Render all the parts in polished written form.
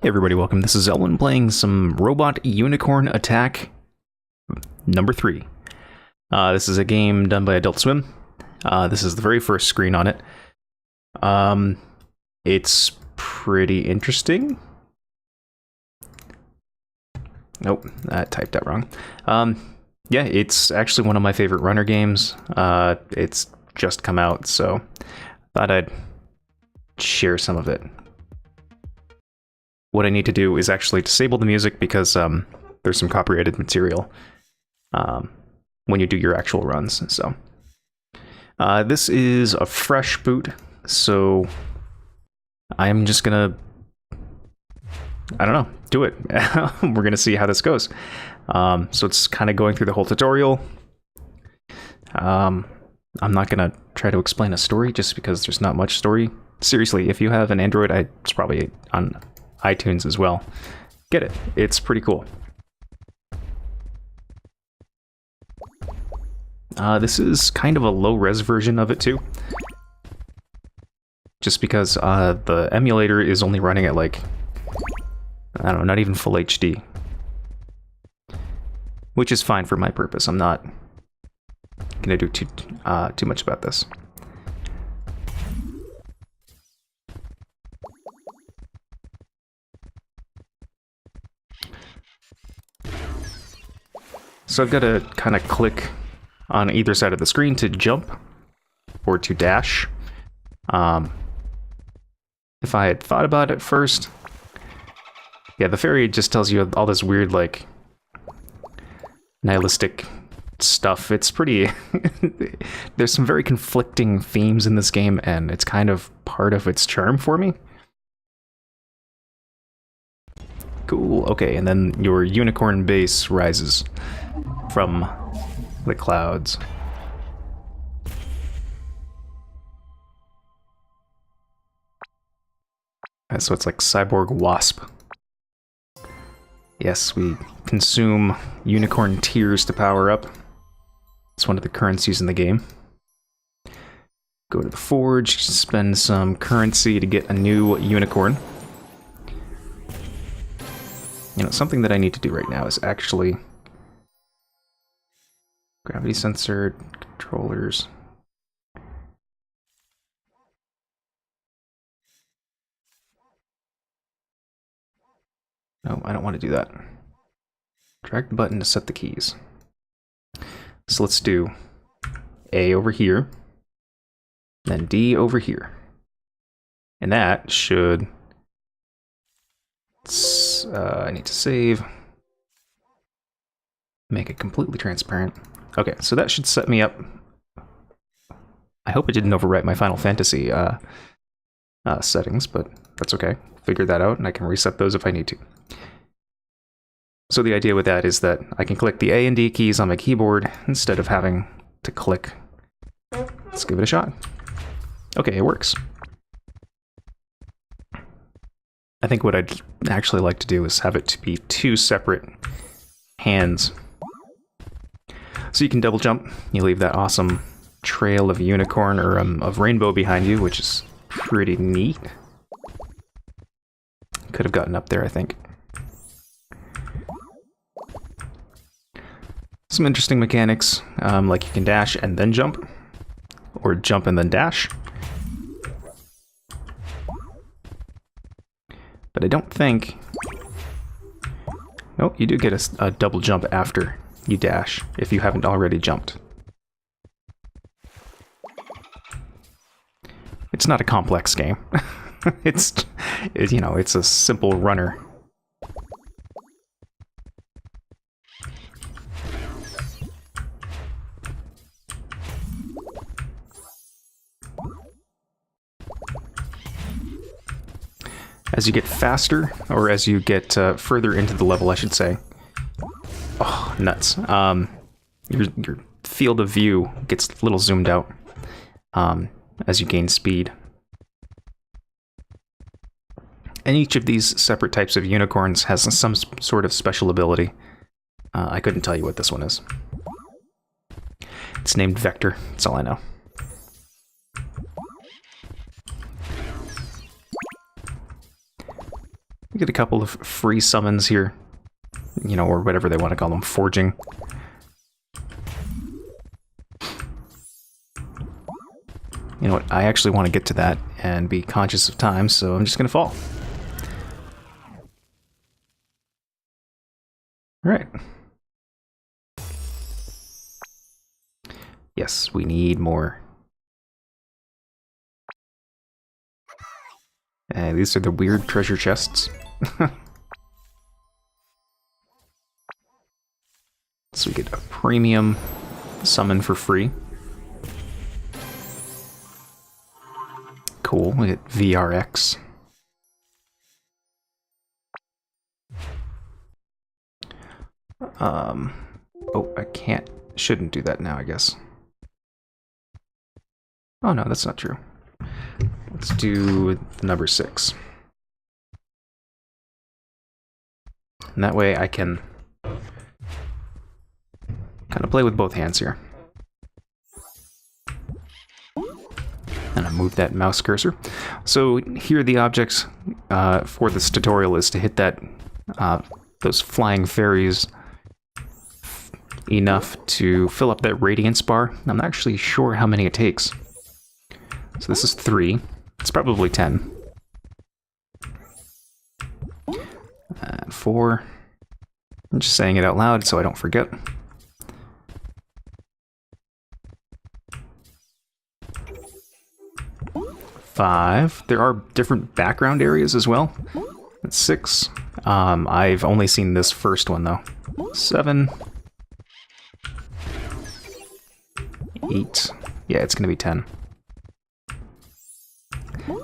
Hey everybody, welcome. This is Elwin playing some Robot Unicorn Attack number 3. This is a game done by Adult Swim. This is the very first screen on it. It's pretty interesting. Nope, I typed that wrong. Yeah, it's actually one of my favorite runner games. It's just come out, so thought I'd share some of it. What I need to do is actually disable the music because there's some copyrighted material when you do your actual runs. So this is a fresh boot, so I'm just gonna, I don't know, do it. We're gonna see how this goes. So it's kind of going through the whole tutorial. I'm not gonna try to explain a story just because there's not much story. Seriously, if you have an Android, it's probably on iTunes as well. Get it. It's pretty cool. This is kind of a low-res version of it too. Just because the emulator is only running at like, I don't know, not even full HD. Which is fine for my purpose. I'm not gonna do too much about this. So I've got to kind of click on either side of the screen to jump or to dash. If I had thought about it first, yeah, the fairy just tells you all this weird, like, nihilistic stuff. It's pretty... There's some very conflicting themes in this game, and it's kind of part of its charm for me. Cool, okay, and then your unicorn base rises from the clouds. So it's like Cyborg Wasp. Yes, we consume unicorn tears to power up. It's one of the currencies in the game. Go to the forge, spend some currency to get a new unicorn. You know, something that I need to do right now is actually gravity sensor controllers. No, I don't want to do that. Drag the button to set the keys. So let's do A over here, then D over here. And that should... I need to save. Make it completely transparent. Okay, so that should set me up. I hope it didn't overwrite my Final Fantasy settings, but that's okay. Figure that out, and I can reset those if I need to. So the idea with that is that I can click the A and D keys on my keyboard instead of having to click. Let's give it a shot. Okay, it works. I think what I'd actually like to do is have it to be 2 separate hands. So you can double jump, you leave that awesome trail of unicorn or of rainbow behind you, which is pretty neat. Could have gotten up there, I think. Some interesting mechanics, like you can dash and then jump, or jump and then dash. But I don't think... Oh, you do get a double jump after you dash, if you haven't already jumped. It's not a complex game. It's, you know, it's a simple runner. As you get faster, or as you get further into the level, I should say. Oh, nuts. Your field of view gets a little zoomed out as you gain speed. And each of these separate types of unicorns has some sort of special ability. I couldn't tell you what this one is. It's named Vector, that's all I know. We get a couple of free summons here, you know, or whatever they want to call them, forging. You know what, I actually want to get to that and be conscious of time, so I'm just going to fall. Alright. Yes, we need more. And these are the weird treasure chests. So we get a premium summon for free. Cool, we get VRX. Oh, I shouldn't do that now, I guess. Oh no, that's not true. Let's do the number 6. And that way I can kind of play with both hands here. And I move that mouse cursor. So here the objects for this tutorial is to hit that those flying fairies enough to fill up that radiance bar. I'm not actually sure how many it takes. So this is 3. It's probably 10. 4. I'm just saying it out loud so I don't forget. 5. There are different background areas as well. That's 6. I've only seen this first one though. 7. 8. Yeah, it's gonna be 10.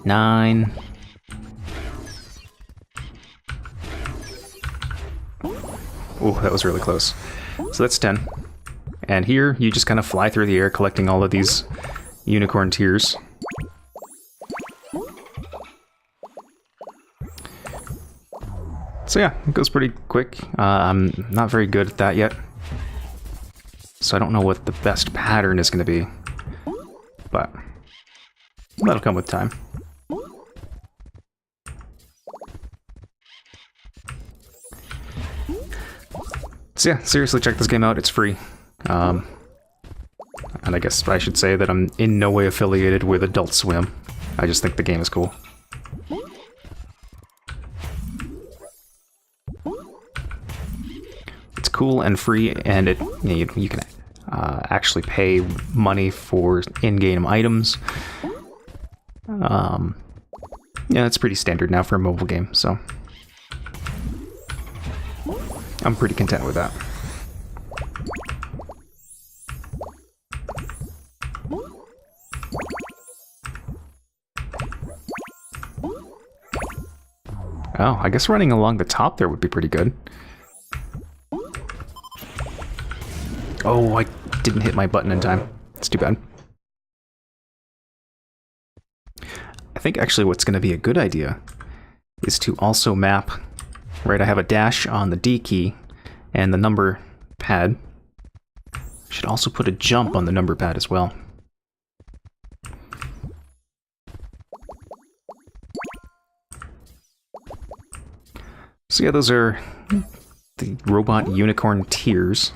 9. Oh, that was really close. So that's 10. And here, you just kind of fly through the air collecting all of these unicorn tears. So yeah, it goes pretty quick. I'm not very good at that yet. So I don't know what the best pattern is going to be. But that'll come with time. So yeah, seriously, check this game out. It's free. And I guess I should say that I'm in no way affiliated with Adult Swim. I just think the game is cool. It's cool and free, and you can actually pay money for in-game items. Yeah, it's pretty standard now for a mobile game, so I'm pretty content with that. Oh, I guess running along the top there would be pretty good. Oh, I didn't hit my button in time. It's too bad. I think actually what's going to be a good idea is to also map, right, I have a dash on the D key and the number pad. Should also put a jump on the number pad as well. So yeah, those are the robot unicorn tears.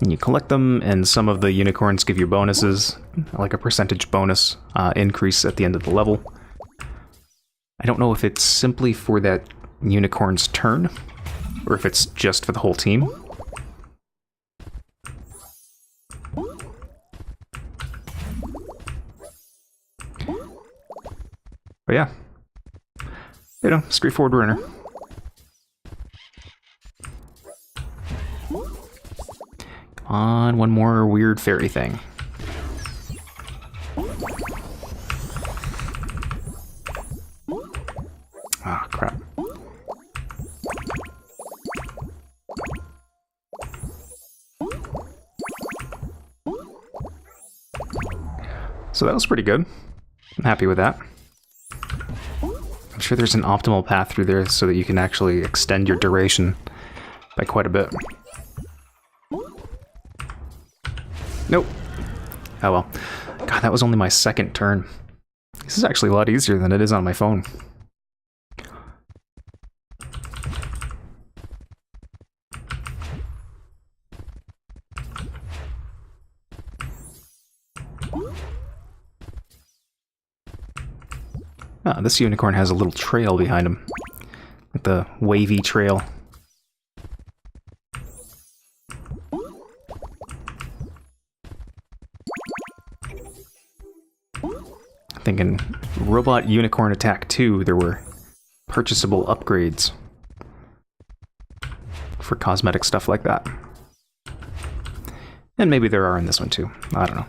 And you collect them, and some of the unicorns give you bonuses, like a percentage bonus increase at the end of the level. I don't know if it's simply for that unicorn's turn, or if it's just for the whole team. But yeah, you know, straightforward runner. On one more weird fairy thing. Ah, crap. So that was pretty good. I'm happy with that. I'm sure there's an optimal path through there so that you can actually extend your duration by quite a bit. Nope. Oh well. God, that was only my second turn. This is actually a lot easier than it is on my phone. Ah, this unicorn has a little trail behind him. Like the wavy trail. I think in Robot Unicorn Attack 2, there were purchasable upgrades for cosmetic stuff like that. And maybe there are in this one too. I don't know.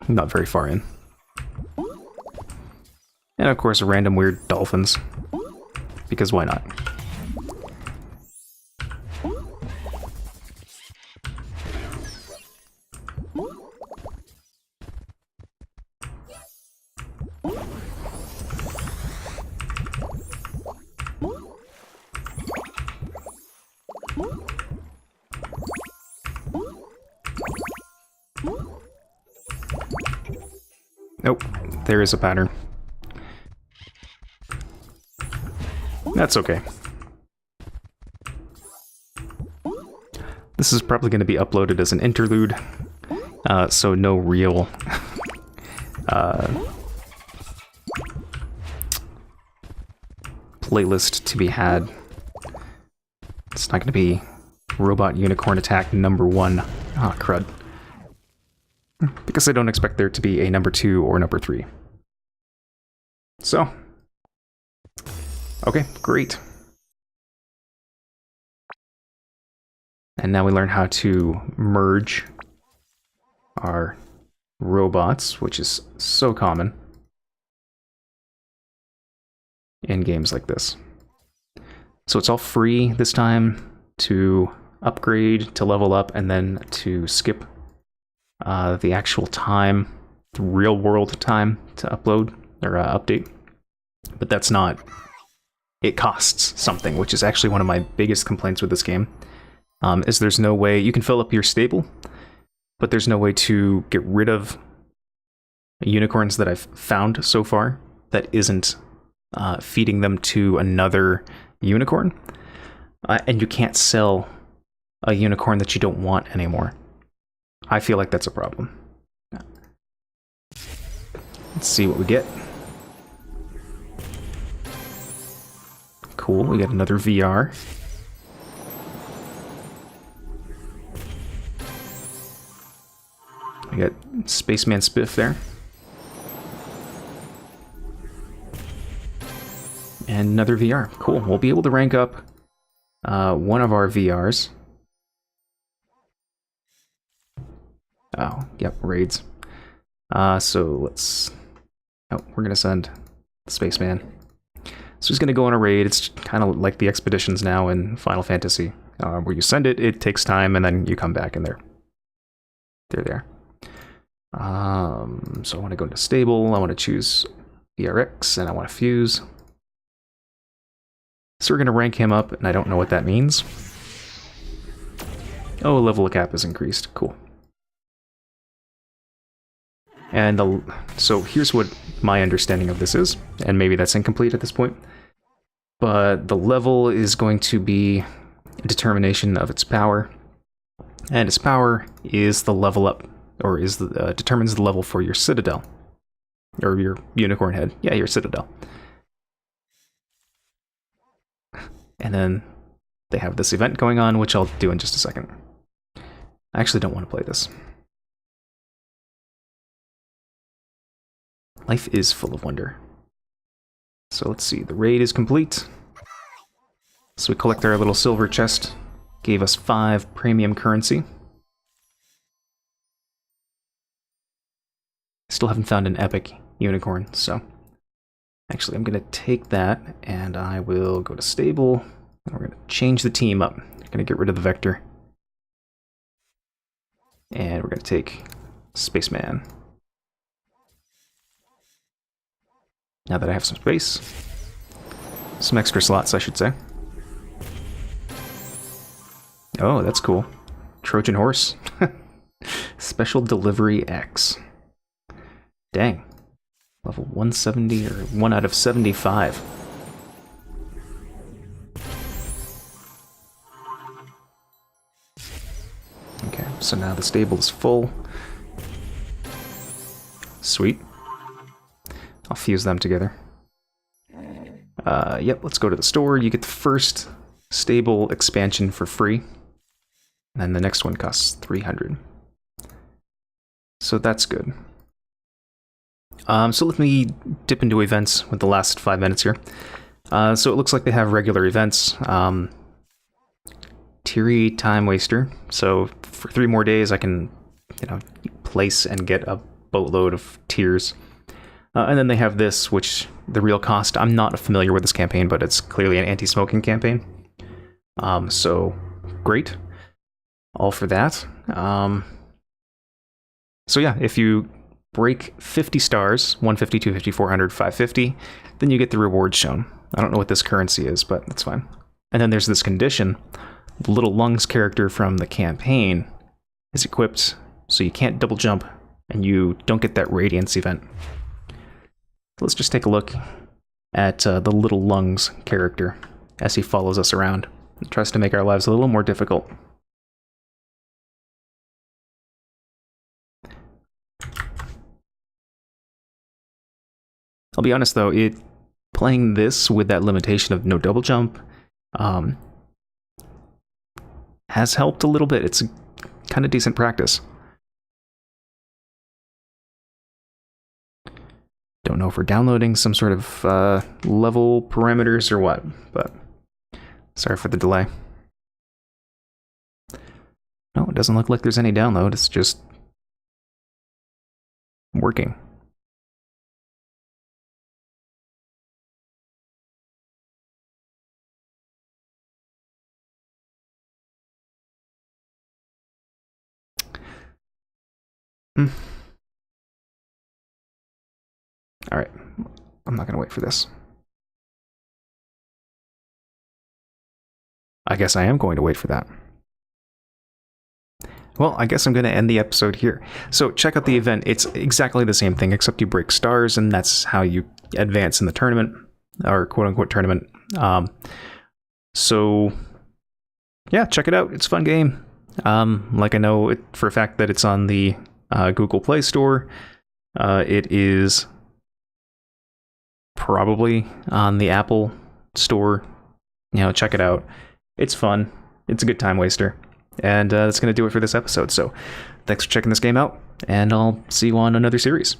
I'm not very far in. And of course, random weird dolphins. Because why not? Nope, there is a pattern. That's okay. This is probably going to be uploaded as an interlude, so no real playlist to be had. It's not going to be Robot Unicorn Attack #1. Ah, crud. Because I don't expect there to be a #2 or #3. So, okay, great. And now we learn how to merge our robots, which is so common in games like this. So it's all free this time to upgrade, to level up, and then to skip the actual time, the real world time to upload or update. But that's not... It costs something, which is actually one of my biggest complaints with this game. Is there's no way... You can fill up your stable, but there's no way to get rid of unicorns that I've found so far that isn't feeding them to another unicorn. And you can't sell a unicorn that you don't want anymore. I feel like that's a problem. Let's see what we get. Cool, we got another VR. We got Spaceman Spiff there. And another VR. Cool, we'll be able to rank up one of our VRs. Oh, yep, raids. So let's... Oh, we're gonna send the Spaceman. So he's gonna go on a raid. It's kind of like the expeditions now in Final Fantasy, where you send it, it takes time, and then you come back and they're there. So I want to go into stable, I want to choose ERX, and I want to fuse. So we're gonna rank him up, and I don't know what that means. Oh, level cap is increased, cool. And so here's what my understanding of this is, and maybe that's incomplete at this point, but the level is going to be a determination of its power, and its power is the level up, or is the determines the level for your citadel, or your unicorn head. Yeah, your citadel. And then they have this event going on, which I'll do in just a second. I actually don't want to play this. Life is full of wonder. So let's see, the raid is complete. So we collect our little silver chest. Gave us 5 premium currency. Still haven't found an epic unicorn, so... Actually, I'm going to take that, and I will go to stable. And we're going to change the team up. I'm going to get rid of the Vector. And we're going to take Spaceman. Now that I have some space. Some extra slots, I should say. Oh, that's cool. Trojan Horse. Special Delivery X. Dang. Level 170 or 1 out of 75. Okay, so now the stable is full. Sweet. I'll fuse them together. Yep, let's go to the store. You get the first stable expansion for free. And then the next one costs 300. So that's good. So let me dip into events with the last 5 minutes here. So it looks like they have regular events. Teary Time Waster. So for 3 more days I can, place and get a boatload of tears. And then they have this, which the real cost, I'm not familiar with this campaign, but it's clearly an anti-smoking campaign. So great. All for that. So yeah, if you break 50 stars, 150, 250, 400, 550, then you get the rewards shown. I don't know what this currency is, but that's fine. And then there's this condition. The Little Lungs character from the campaign is equipped, so you can't double jump, and you don't get that Radiance event. Let's just take a look at the Little Lungs character as he follows us around and tries to make our lives a little more difficult. I'll be honest though, playing this with that limitation of no double jump has helped a little bit. It's a kind of decent practice. Don't know if we're downloading some sort of level parameters or what, but sorry for the delay. No, it doesn't look like there's any download. It's just working. Alright, I'm not going to wait for this. I guess I am going to wait for that. Well, I guess I'm going to end the episode here. So check out the event. It's exactly the same thing, except you break stars, and that's how you advance in the tournament, or quote-unquote tournament. So, yeah, check it out. It's a fun game. Like I know for a fact that it's on the Google Play Store. It is probably on the Apple Store. Check it out. It's fun. It's a good time waster. And that's going to do it for this episode. So thanks for checking this game out, and I'll see you on another series.